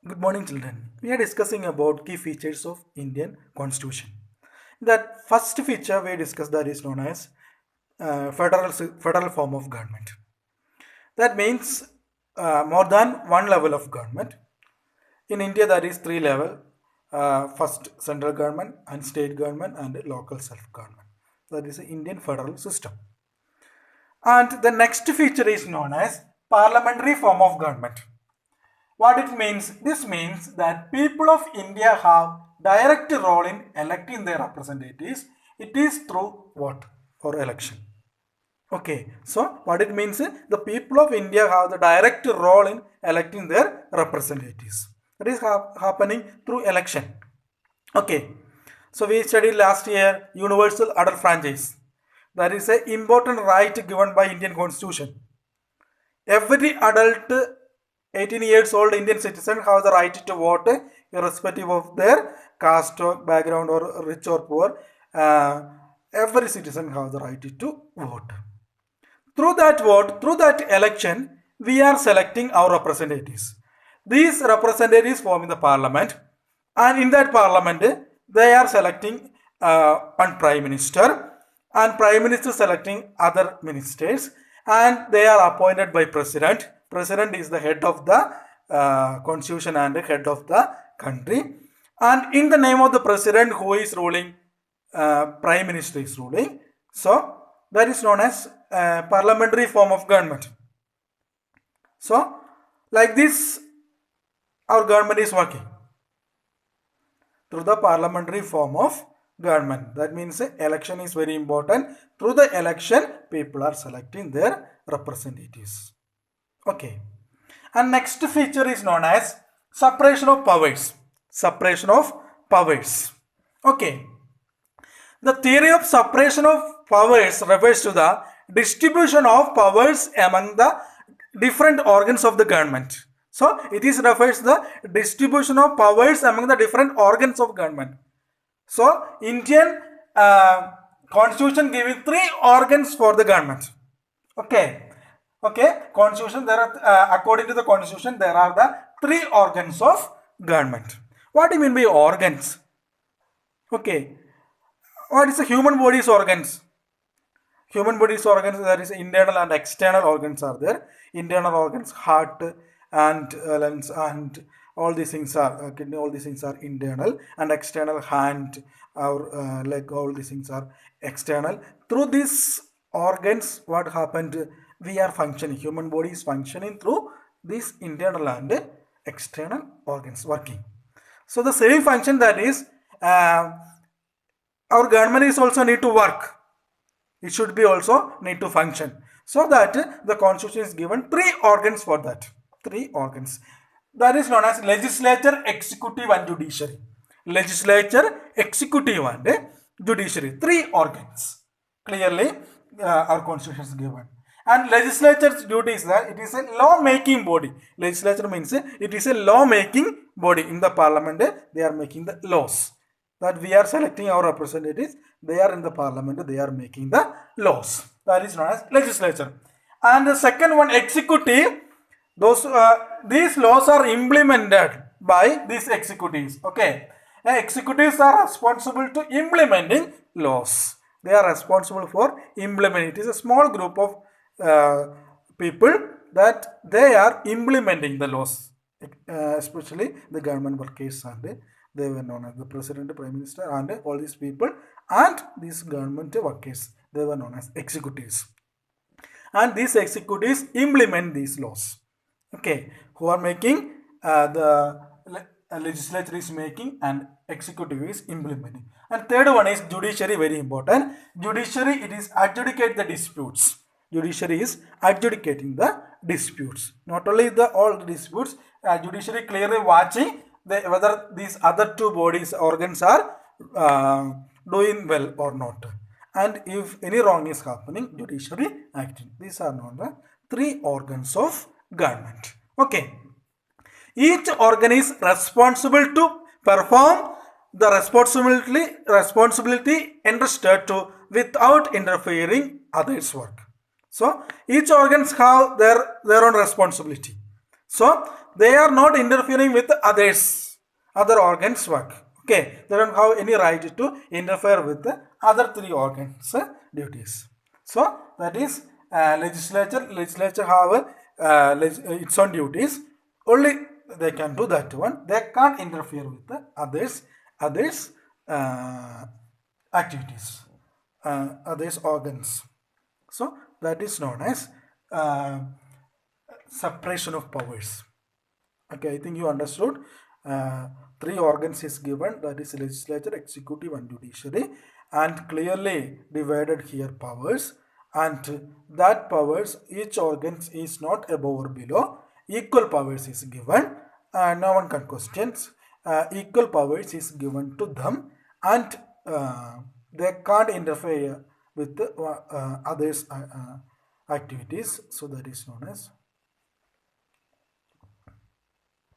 Good morning, children. We are discussing about key features of Indian Constitution. That first feature we discussed that is known as federal form of government. That means more than one level of government. In India, there is three level: first central government and state government and local self government. That is the Indian federal system. And the next feature is known as parliamentary form of government. What it means? This means that people of India have direct role in electing their representatives. It is through vote or election. Okay, so what it means? The people of India have the direct role in electing their representatives. That is happening through election. Okay, so we studied last year universal adult franchise. That is an important right given by Indian Constitution. Every adult 18 years old Indian citizen have the right to vote irrespective of their caste or background or rich or poor. Every citizen have the right to vote. Through that vote, through that election, we are selecting our representatives. These representatives form in the parliament, and in that parliament, they are selecting one prime minister, and prime minister selecting other ministers, and they are appointed by president. President is the head of the constitution and the head of the country, and in the name of the president who is ruling, prime minister is ruling. So that is known as parliamentary form of government. So like this our government is working through the parliamentary form of government. That means election is very important. Through the election people are selecting their representatives. Okay, and next feature is known as separation of powers. Separation of powers. Okay, the theory of separation of powers refers to the distribution of powers among the different organs of the government. So it is refers to the distribution of powers among the different organs of government. So Indian constitution giving three organs for the government. Okay, constitution, there are according to the constitution there are the three organs of government. What do you mean by organs? Okay, what is the human body's organs? Human body's organs, there is internal and external organs are there. Internal organs, heart and lungs and all these things are kidney, all these things are internal, and external hand, our leg, all these things are external. Through these organs, what happened? We are functioning, human body is functioning through these internal and external organs working. So the same function, that is our government is also need to work. It should be also need to function. So that the constitution is given three organs for that. Three organs. That is known as legislature, executive and judiciary. Legislature, executive and judiciary. Three organs. Clearly our constitution is given. And legislature's duty is that it is a law making body. Legislature means it is a law making body. In the parliament they are making the laws. That we are selecting our representatives, they are in the parliament, they are making the laws. That is known as legislature. And the second one, executive, those these laws are implemented by these executives. Okay, executives are responsible to implementing laws. They are responsible for implementing. It is a small group of people that they are implementing the laws, especially the government workers, and they were known as the president, prime minister, and all these people, and these government workers, they were known as executives. And these executives implement these laws. Okay, who are making the legislature is making and executive is implementing. And third one is judiciary, very important. Judiciary, it is adjudicate the disputes. Judiciary is adjudicating the disputes. Not only the all disputes, judiciary clearly watching whether these other two bodies organs are doing well or not, and if any wrong is happening, judiciary acting. These are known the three organs of government. Okay, each organ is responsible to perform the responsibility entrusted to without interfering others' work. So each organs have their own responsibility. So they are not interfering with other organs work. Okay, they don't have any right to interfere with the other three organs duties. So that is legislature have its own duties. Only they can do that one. They can't interfere with the others uh, activities, others organs. So that is known as uh, separation of powers. Okay, I think you understood. Uh, Three organs is given, that is legislature, executive and judiciary, and clearly divided here powers, and that powers, each organ is not above or below, equal powers is given, and no one can questions, equal powers is given to them, and they can't interfere with the others activities, so that is known as